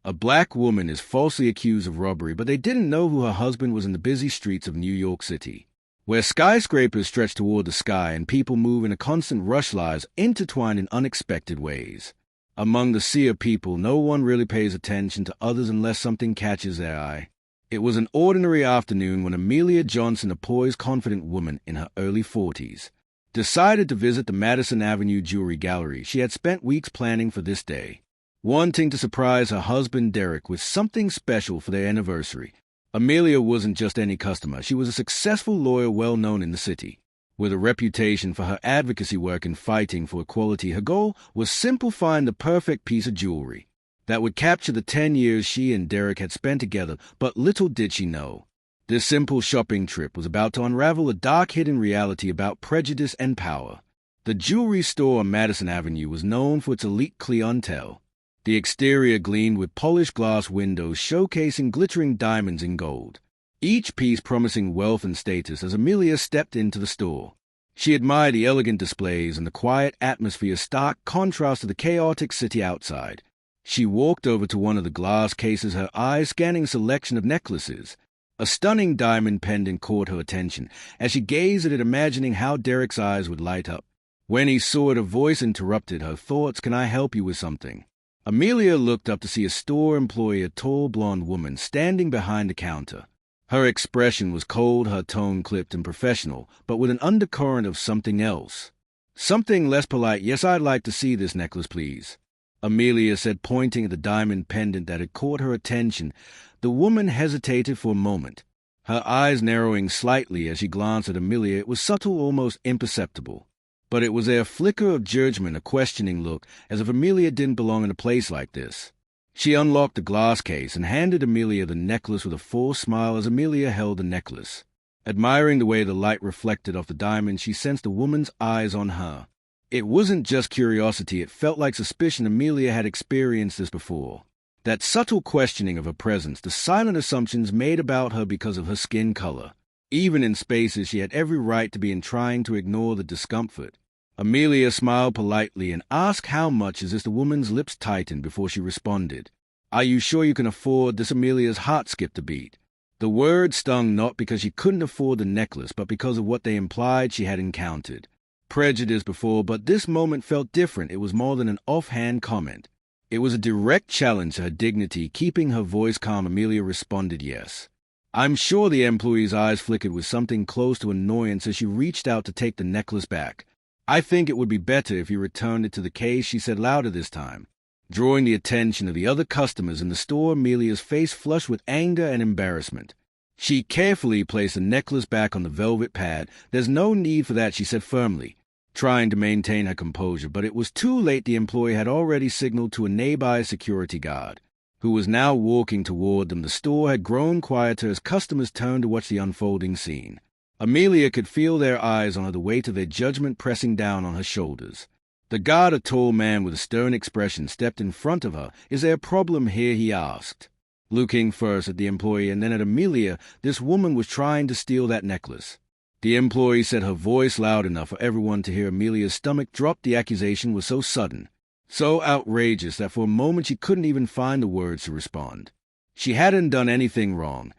A black woman is falsely accused of robbery, but they didn't know who her husband was in the busy streets of New York City, where skyscrapers stretch toward the sky and people move in a constant rush, lives intertwined in unexpected ways. Among the sea of people, no one really pays attention to others unless something catches their eye. It was an ordinary afternoon when Amelia Johnson, a poised, confident woman in her early 40s, decided to visit the Madison Avenue Jewelry Gallery. She had spent weeks planning for this day, wanting to surprise her husband Derek with something special for their anniversary. Amelia wasn't just any customer. She was a successful lawyer well known in the city, with a reputation for her advocacy work and fighting for equality. Her goal was simple: find the perfect piece of jewelry that would capture the 10 years she and Derek had spent together. But little did she know, this simple shopping trip was about to unravel a dark hidden reality about prejudice and power. The jewelry store on Madison Avenue was known for its elite clientele. The exterior gleamed with polished glass windows showcasing glittering diamonds and gold, each piece promising wealth and status. As Amelia stepped into the store, she admired the elegant displays and the quiet atmosphere, stark contrast to the chaotic city outside. She walked over to one of the glass cases, her eyes scanning a selection of necklaces. A stunning diamond pendant caught her attention. As she gazed at it, imagining how Derek's eyes would light up when he saw it, a voice interrupted her thoughts. "Can I help you with something?" Amelia looked up to see a store employee, a tall blonde woman, standing behind the counter. Her expression was cold, her tone clipped and professional, but with an undercurrent of something else. Something less polite. "Yes, I'd like to see this necklace, please," Amelia said, pointing at the diamond pendant that had caught her attention. The woman hesitated for a moment, her eyes narrowing slightly as she glanced at Amelia. It was subtle, almost imperceptible, but it was a flicker of judgment, a questioning look, as if Amelia didn't belong in a place like this. She unlocked the glass case and handed Amelia the necklace with a forced smile. As Amelia held the necklace, admiring the way the light reflected off the diamond, she sensed the woman's eyes on her. It wasn't just curiosity, it felt like suspicion. Amelia had experienced this before. That subtle questioning of her presence, the silent assumptions made about her because of her skin color. Even in spaces she had every right to be in, trying to ignore the discomfort. Amelia smiled politely and asked, "How much is this?" The woman's lips tightened before she responded, "Are you sure you can afford this?" Amelia's heart skipped a beat. The word stung, not because she couldn't afford the necklace, but because of what they implied. She had encountered prejudice before, but this moment felt different. It was more than an offhand comment. It was a direct challenge to her dignity. Keeping her voice calm, Amelia responded, "Yes, I'm sure." The employee's eyes flickered with something close to annoyance as she reached out to take the necklace back. "I think it would be better if you returned it to the case," she said, louder this time, drawing the attention of the other customers in the store. Amelia's face flushed with anger and embarrassment. She carefully placed the necklace back on the velvet pad. "There's no need for that," she said firmly, trying to maintain her composure. But it was too late. The employee had already signaled to a nearby security guard, who was now walking toward them. The store had grown quieter as customers turned to watch the unfolding scene. Amelia could feel their eyes on her, the weight of their judgment pressing down on her shoulders. The guard, a tall man with a stern expression, stepped in front of her. "Is there a problem here?" he asked, looking first at the employee and then at Amelia. "This woman was trying to steal that necklace." The employee said, her voice loud enough for everyone to hear. Amelia's stomach dropped. The accusation was so sudden, so outrageous, that for a moment she couldn't even find the words to respond. She hadn't done anything wrong,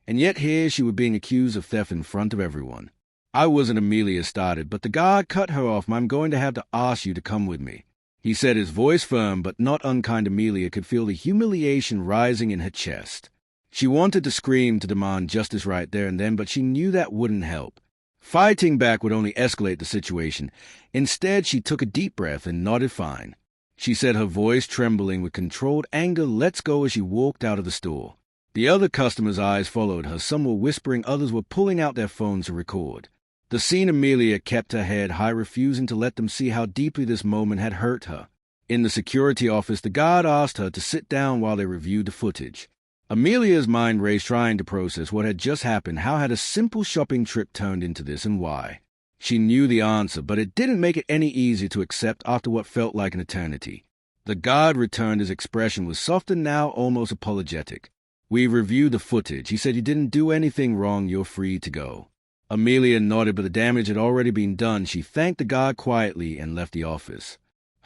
and yet here she was being accused of theft in front of everyone. "I wasn't," Amelia started, but the guard cut her off. "I'm going to have to ask you to come with me," he said, his voice firm but not unkind. Amelia could feel the humiliation rising in her chest. She wanted to scream, to demand justice right there and then, but she knew that wouldn't help. Fighting back would only escalate the situation. Instead, she took a deep breath and nodded. "Fine," she said, her voice trembling with controlled anger. "Let's go," as she walked out of the store. The other customers' eyes followed her. Some were whispering, others were pulling out their phones to record the scene. Amelia kept her head high, refusing to let them see how deeply this moment had hurt her. In the security office, the guard asked her to sit down while they reviewed the footage. Amelia's mind raced, trying to process what had just happened. How had a simple shopping trip turned into this, and why? She knew the answer, but it didn't make it any easier to accept after what felt like an eternity. The guard returned. His expression was softer now, almost apologetic. "We've reviewed the footage," he said. "You didn't do anything wrong. You're free to go." Amelia nodded, but the damage had already been done. She thanked the guard quietly and left the office,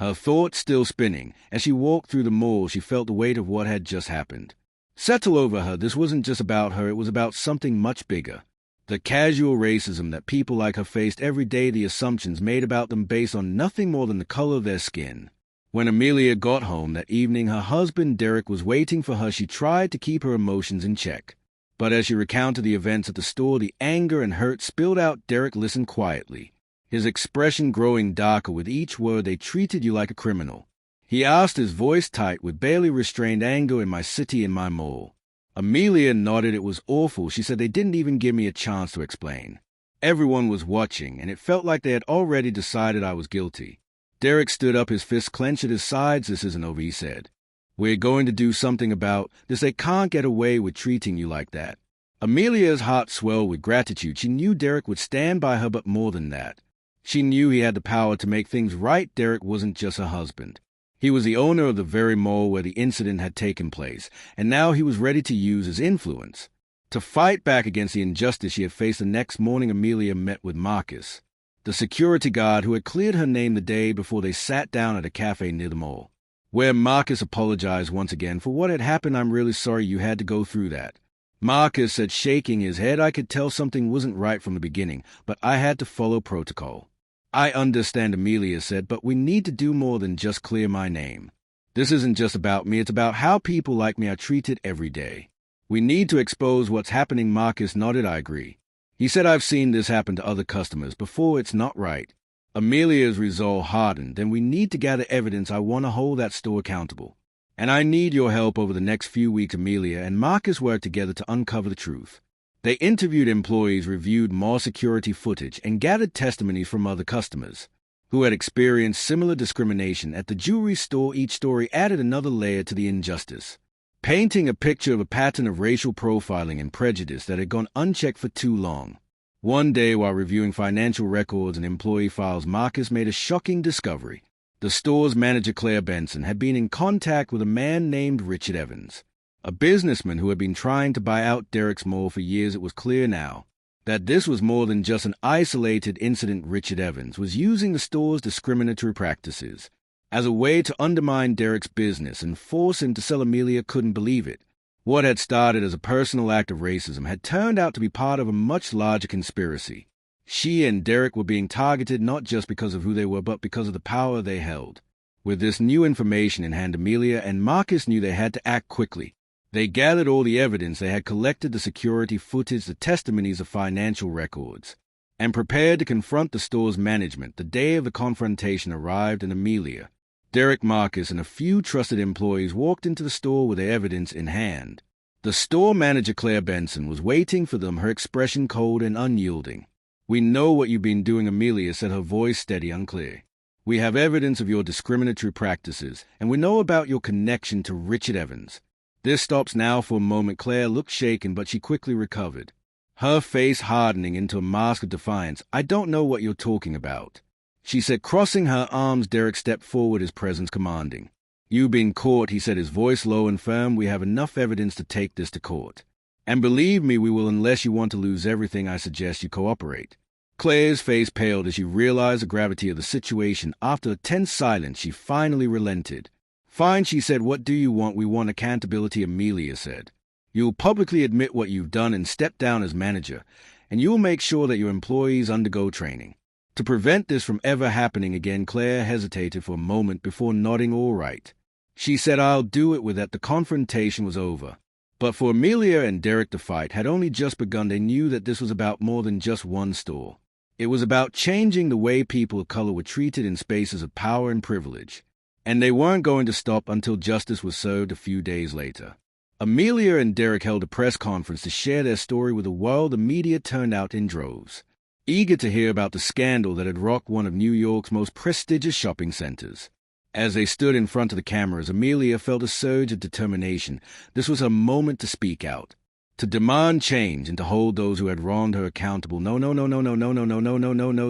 Her thoughts still spinning, as she walked through the mall, she felt the weight of what had just happened settle over her. This wasn't just about her, it was about something much bigger. The casual racism that people like her faced every day, the assumptions made about them based on nothing more than the color of their skin. When Amelia got home that evening, her husband Derek was waiting for her. She tried to keep her emotions in check. But as she recounted the events at the store, the anger and hurt spilled out. Derek listened quietly, his expression growing darker with each word. They treated you like a criminal, he asked, his voice tight with barely restrained anger. In my city, in my mall. Amelia nodded. It was awful. She said, they didn't even give me a chance to explain. Everyone was watching, and it felt like they had already decided I was guilty. Derek stood up, his fists clenched at his sides. This isn't over, he said. We're going to do something about this. They can't get away with treating you like that. Amelia's heart swelled with gratitude. She knew Derek would stand by her, but more than that, she knew he had the power to make things right. Derek wasn't just her husband. He was the owner of the very mall where the incident had taken place, and now he was ready to use his influence to fight back against the injustice she had faced. The next morning, Amelia met with Marcus, the security guard who had cleared her name the day before. They sat down at a cafe near the mall, where Marcus apologized once again for what had happened. I'm really sorry you had to go through that, Marcus said, shaking his head. I could tell something wasn't right from the beginning, but I had to follow protocol. I understand, Amelia said, but we need to do more than just clear my name. This isn't just about me, it's about how people like me are treated every day. We need to expose what's happening. Marcus nodded. I agree. He said, I've seen this happen to other customers before. It's not right. Amelia's resolve hardened. Then we need to gather evidence. I want to hold that store accountable. And I need your help over the next few weeks. Amelia and Marcus worked together to uncover the truth. They interviewed employees, reviewed mall security footage, and gathered testimonies from other customers who had experienced similar discrimination at the jewelry store. Each story added another layer to the injustice, painting a picture of a pattern of racial profiling and prejudice that had gone unchecked for too long. One day, while reviewing financial records and employee files, Marcus made a shocking discovery. The store's manager, Claire Benson, had been in contact with a man named Richard Evans, a businessman who had been trying to buy out Derek's mall for years. It was clear now that this was more than just an isolated incident. Richard Evans was using the store's discriminatory practices as a way to undermine Derek's business and force him to sell. Amelia couldn't believe it. What had started as a personal act of racism had turned out to be part of a much larger conspiracy. She and Derek were being targeted not just because of who they were, but because of the power they held. With this new information in hand, Amelia and Marcus knew they had to act quickly. They gathered all the evidence they had collected, the security footage, the testimonies, of financial records, and prepared to confront the store's management. The day of the confrontation arrived, and Amelia, Derek, Marcus, and a few trusted employees walked into the store with their evidence in hand. The store manager, Claire Benson, was waiting for them, her expression cold and unyielding. We know what you've been doing, Amelia said, her voice steady, unclear. We have evidence of your discriminatory practices, and we know about your connection to Richard Evans. This stops now for a moment. Claire looked shaken, but she quickly recovered, her face hardening into a mask of defiance. I don't know what you're talking about, she said, crossing her arms. Derek stepped forward, his presence commanding. You've been caught, he said, his voice low and firm. We have enough evidence to take this to court. And believe me, we will, unless you want to lose everything. I suggest you cooperate. Claire's face paled as she realized the gravity of the situation. After a tense silence, she finally relented. Fine, she said. What do you want? We want accountability, Amelia said. You'll publicly admit what you've done and step down as manager, and you'll make sure that your employees undergo training to prevent this from ever happening again. Claire hesitated for a moment before nodding. All right, she said, I'll do it. With that, the confrontation was over. But for Amelia and Derek, the fight had only just begun. They knew that this was about more than just one store. It was about changing the way people of color were treated in spaces of power and privilege. And they weren't going to stop until justice was served a few days later. Amelia and Derek held a press conference to share their story with the world. The media turned out in droves, eager to hear about the scandal that had rocked one of New York's most prestigious shopping centers. As they stood in front of the cameras, Amelia felt a surge of determination. This was her moment to speak out, to demand change, and to hold those who had wronged her accountable. No,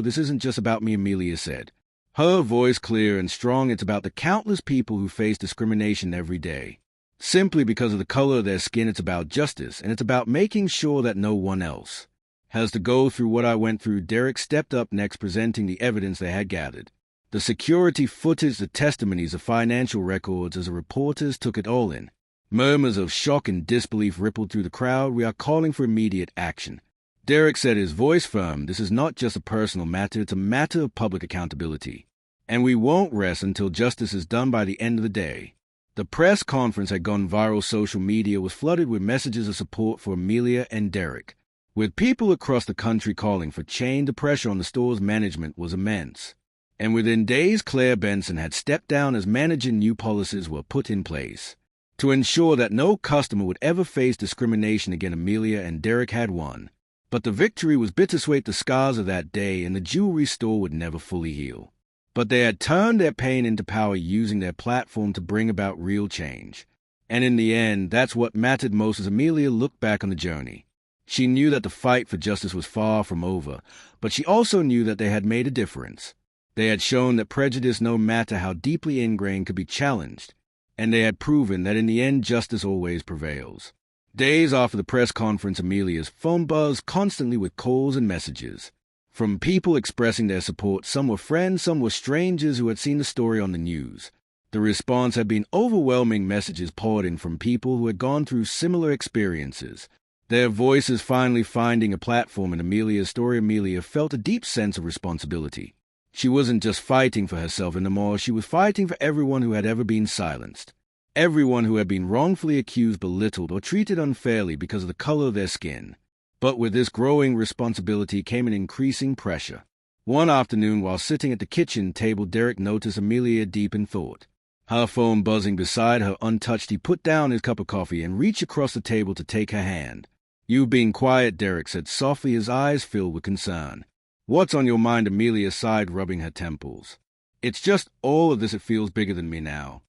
this isn't just about me, Amelia said, her voice clear and strong. It's about the countless people who face discrimination every day, simply because of the color of their skin. It's about justice, and it's about making sure that no one else has to go through what I went through. Derek stepped up next, presenting the evidence they had gathered. The security footage, the testimonies, the financial records as the reporters took it all in. Murmurs of shock and disbelief rippled through the crowd. "We are calling for immediate action." Derek said, his voice firm. "This is not just a personal matter, it's a matter of public accountability. And we won't rest until justice is done by the end of the day." The press conference had gone viral. Social media was flooded with messages of support for Amelia and Derek. With people across the country calling for change, the pressure on the store's management was immense. And within days, Claire Benson had stepped down as manager. New policies were put in place to ensure that no customer would ever face discrimination again. Amelia and Derek had won. But the victory was bittersweet. The scars of that day in the jewelry store would never fully heal. But they had turned their pain into power, using their platform to bring about real change. And in the end, that's what mattered most. As Amelia looked back on the journey, she knew that the fight for justice was far from over, but she also knew that they had made a difference. They had shown that prejudice, no matter how deeply ingrained, could be challenged, and they had proven that in the end, justice always prevails. Days after the press conference, Amelia's phone buzzed constantly with calls and messages from people expressing their support. Some were friends, some were strangers who had seen the story on the news. The response had been overwhelming. Messages poured in from people who had gone through similar experiences, their voices finally finding a platform in Amelia's story. Amelia felt a deep sense of responsibility. She wasn't just fighting for herself anymore, she was fighting for everyone who had ever been silenced. Everyone who had been wrongfully accused, belittled, or treated unfairly because of the color of their skin. But with this growing responsibility came an increasing pressure. One afternoon, while sitting at the kitchen table, Derek noticed Amelia deep in thought. Her phone buzzing beside her untouched, he put down his cup of coffee and reached across the table to take her hand. "You've been quiet," Derek said softly, his eyes filled with concern. "What's on your mind?" Amelia sighed, rubbing her temples. "It's just all of this. It feels bigger than me now.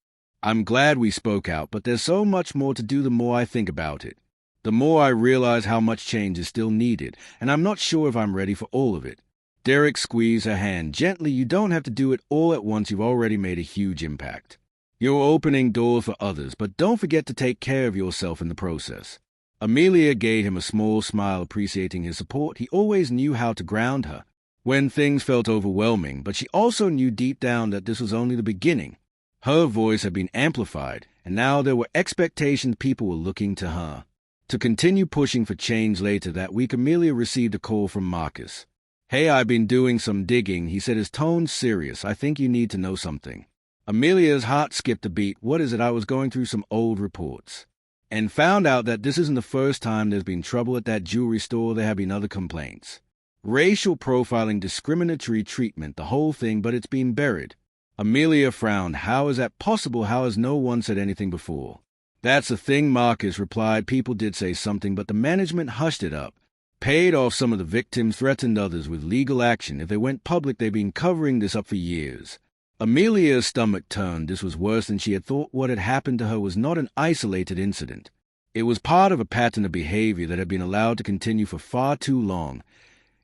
I'm glad we spoke out, but there's so much more to do. The more I think about it, the more I realize how much change is still needed, and I'm not sure if I'm ready for all of it." Derek squeezed her hand gently. "You don't have to do it all at once. You've already made a huge impact. You're opening doors for others, but don't forget to take care of yourself in the process." Amelia gave him a small smile, appreciating his support. He always knew how to ground her when things felt overwhelming, but she also knew deep down that this was only the beginning. Her voice had been amplified, and now there were expectations. People were looking to her to continue pushing for change. Later that week, Amelia received a call from Marcus. "Hey, I've been doing some digging," he said, his tone serious. "I think you need to know something." Amelia's heart skipped a beat. "What is it?" "I was going through some old reports and found out that this isn't the first time there's been trouble at that jewelry store. There have been other complaints. Racial profiling, discriminatory treatment, the whole thing, but it's been buried." Amelia frowned. "How is that possible? How has no one said anything before?" "That's the thing," Marcus replied. "People did say something, but the management hushed it up, paid off some of the victims, threatened others with legal action. If they went public, they've been covering this up for years." Amelia's stomach turned. This was worse than she had thought. What had happened to her was not an isolated incident. It was part of a pattern of behavior that had been allowed to continue for far too long.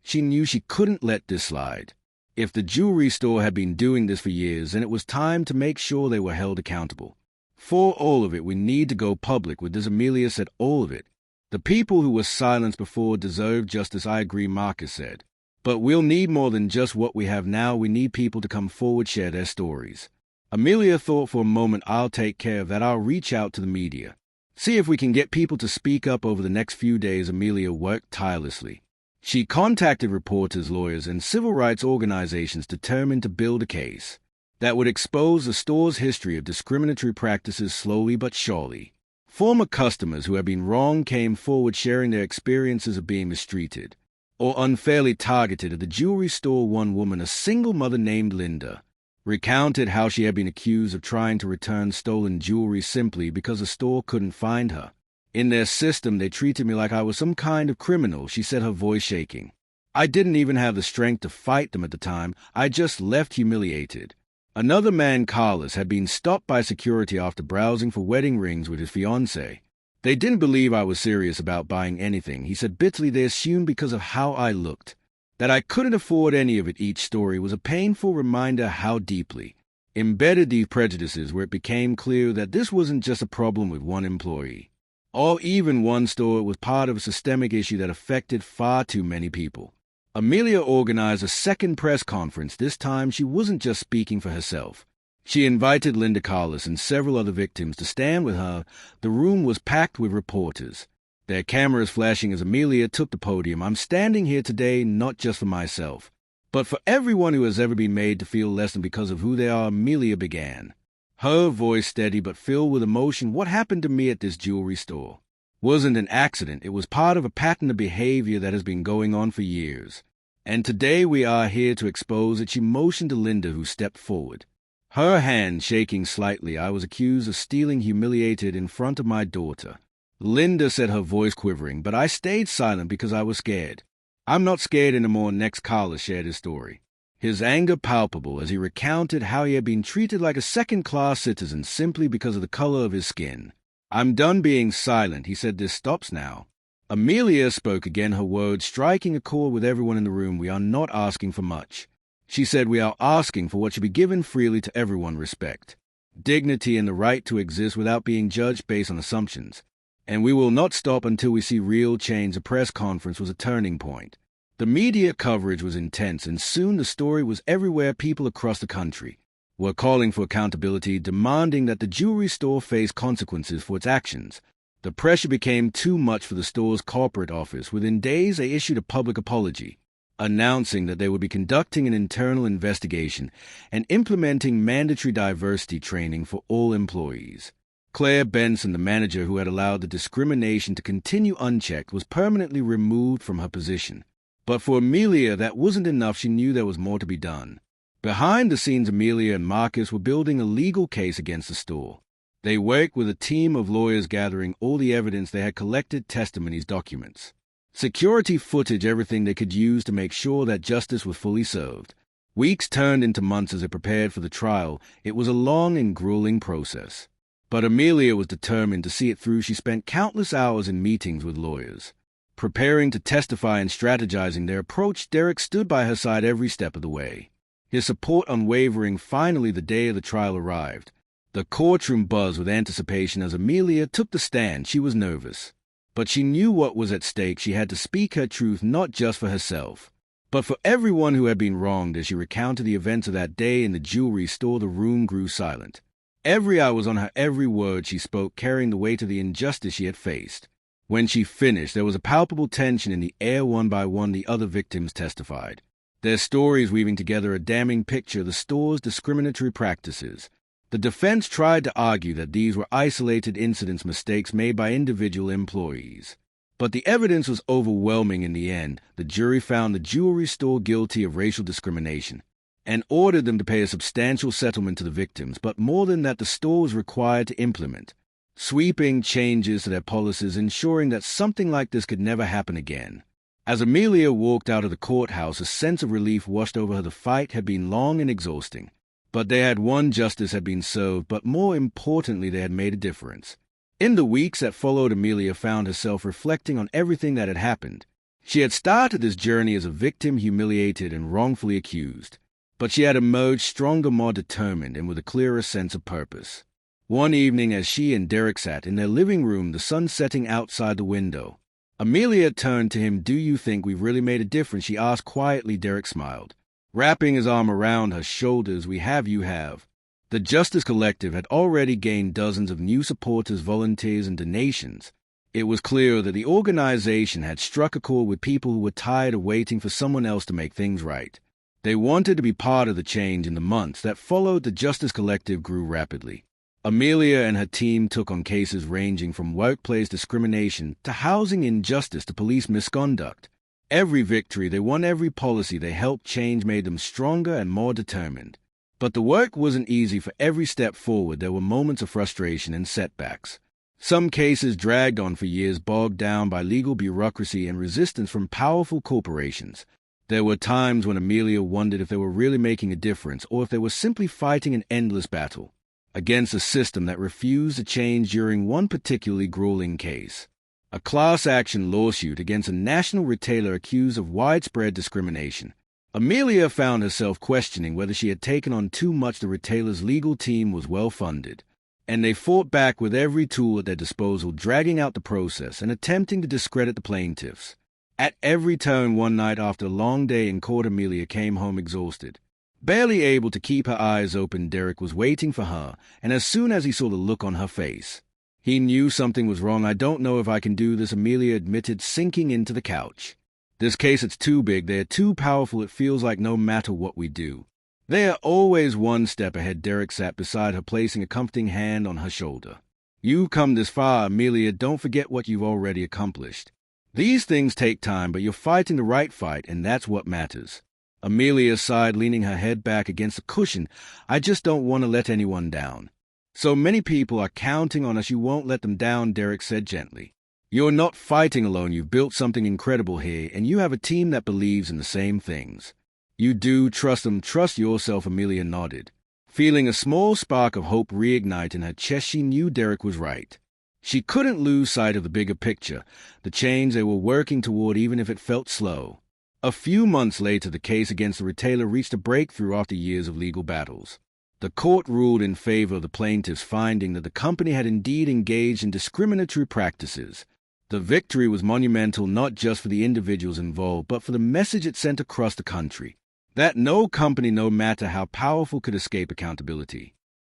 She knew she couldn't let this slide. If the jewelry store had been doing this for years, then it was time to make sure they were held accountable. "For all of it, we need to go public with this," Amelia said. "All of it. The people who were silenced before deserve justice." "I agree," Marcus said. "But we'll need more than just what we have now. We need people to come forward, share their stories." Amelia thought for a moment. "I'll take care of that. I'll reach out to the media. See if we can get people to speak up." Over the next few days, Amelia worked tirelessly. She contacted reporters, lawyers, and civil rights organizations determined to build a case that would expose the store's history of discriminatory practices. Slowly but surely, former customers who had been wronged came forward, sharing their experiences of being mistreated or unfairly targeted at the jewelry store. One woman, a single mother named Linda, recounted how she had been accused of trying to return stolen jewelry simply because the store couldn't find her. "In their system, they treated me like I was some kind of criminal," she said, her voice shaking. "I didn't even have the strength to fight them at the time. I just left humiliated." Another man, Carlos, had been stopped by security after browsing for wedding rings with his fiancée. "They didn't believe I was serious about buying anything," he said bitterly. "They assumed because of how I looked that I couldn't afford any of it." Each story was a painful reminder how deeply embedded these prejudices were. It became clear that this wasn't just a problem with one employee or even one store. It was part of a systemic issue that affected far too many people. Amelia organized a second press conference. This time she wasn't just speaking for herself. She invited Linda Carlos and several other victims to stand with her. The room was packed with reporters, their cameras flashing as Amelia took the podium. I'm standing here today not just for myself, but for everyone who has ever been made to feel less than because of who they are. Amelia began, her voice steady but filled with emotion. What happened to me at this jewelry store wasn't an accident. It was part of a pattern of behavior that has been going on for years. And today we are here to expose it. She motioned to Linda, who stepped forward, her hand shaking slightly. I was accused of stealing Humiliated in front of my daughter. Linda said, her voice quivering, but I stayed silent because I was scared. I'm not scared anymore. Next, Carlos shared his story, his anger palpable as he recounted how he had been treated like a second-class citizen simply because of the color of his skin. I'm done being silent, he said. This stops now. Amelia spoke again, her words striking a chord with everyone in the room. We are not asking for much. She said, we are asking for what should be given freely to everyone: respect, dignity, and the right to exist without being judged based on assumptions. And we will not stop until we see real change. The press conference was a turning point. The media coverage was intense, and soon the story was everywhere. People across the country were calling for accountability, demanding that the jewelry store face consequences for its actions. The pressure became too much for the store's corporate office. Within days, they issued a public apology, announcing that they would be conducting an internal investigation and implementing mandatory diversity training for all employees. Claire Benson, the manager who had allowed the discrimination to continue unchecked, was permanently removed from her position. But for Amelia, that wasn't enough. She knew there was more to be done. Behind the scenes, Amelia and Marcus were building a legal case against the store. They worked with a team of lawyers, gathering all the evidence they had collected: testimonies, documents, security footage, everything they could use to make sure that justice was fully served. Weeks turned into months as they prepared for the trial. It was a long and grueling process, but Amelia was determined to see it through. She spent countless hours in meetings with lawyers, preparing to testify and strategizing their approach. Derek stood by her side every step of the way, his support unwavering. Finally, the day of the trial arrived. The courtroom buzzed with anticipation as Amelia took the stand. She was nervous, but she knew what was at stake. She had to speak her truth, not just for herself, but for everyone who had been wronged. As she recounted the events of that day in the jewelry store, the room grew silent. Every eye was on her. Every word she spoke carrying the weight of the injustice she had faced. When she finished, there was a palpable tension in the air. One by one, the other victims testified, their stories weaving together a damning picture of the store's discriminatory practices. The defense tried to argue that these were isolated incidents, mistakes made by individual employees. But the evidence was overwhelming. In the end, the jury found the jewelry store guilty of racial discrimination and ordered them to pay a substantial settlement to the victims. But more than that, the store was required to implement sweeping changes to their policies, ensuring that something like this could never happen again. As Amelia walked out of the courthouse, a sense of relief washed over her. The fight had been long and exhausting, but they had won. Justice had been served, but more importantly, they had made a difference. In the weeks that followed, Amelia found herself reflecting on everything that had happened. She had started this journey as a victim, humiliated and wrongfully accused, but she had emerged stronger, more determined, and with a clearer sense of purpose. One evening, as she and Derek sat in their living room, the sun setting outside the window, Amelia turned to him. Do you think we've really made a difference? She asked quietly. Derek smiled, wrapping his arm around her shoulders. We have. You have. The Justice Collective had already gained dozens of new supporters, volunteers, and donations. It was clear that the organization had struck a chord with people who were tired of waiting for someone else to make things right. They wanted to be part of the change. In the months that followed, the Justice Collective grew rapidly. Amelia and her team took on cases ranging from workplace discrimination to housing injustice to police misconduct. Every victory they won, every policy they helped change, made them stronger and more determined. But the work wasn't easy. For every step forward, there were moments of frustration and setbacks. Some cases dragged on for years, bogged down by legal bureaucracy and resistance from powerful corporations. There were times when Amelia wondered if they were really making a difference, or if they were simply fighting an endless battle against a system that refused to change. During one particularly grueling case, a class-action lawsuit against a national retailer accused of widespread discrimination, Amelia found herself questioning whether she had taken on too much. The retailer's legal team was well-funded, and they fought back with every tool at their disposal, dragging out the process and attempting to discredit the plaintiffs. At every turn one night after a long day in court, Amelia came home exhausted. Barely able to keep her eyes open, Derek was waiting for her, and as soon as he saw the look on her face, he knew something was wrong. "I don't know if I can do this," Amelia admitted, sinking into the couch. "This case, it's too big. They're too powerful. It feels like no matter what we do, they are always one step ahead." Derek sat beside her, placing a comforting hand on her shoulder. "You've come this far, Amelia. Don't forget what you've already accomplished. These things take time, but you're fighting the right fight, and that's what matters." Amelia sighed, leaning her head back against the cushion. "I just don't want to let anyone down. So many people are counting on us. You won't let them down," Derek said gently. "You're not fighting alone. You've built something incredible here, and you have a team that believes in the same things." "You do trust them. Trust yourself," Amelia nodded. Feeling a small spark of hope reignite in her chest, she knew Derek was right. She couldn't lose sight of the bigger picture, the change they were working toward, even if it felt slow. A few months later, the case against the retailer reached a breakthrough after years of legal battles. The court ruled in favor of the plaintiffs, finding that the company had indeed engaged in discriminatory practices. The victory was monumental, not just for the individuals involved, but for the message it sent across the country, that no company, no matter how powerful, could escape accountability.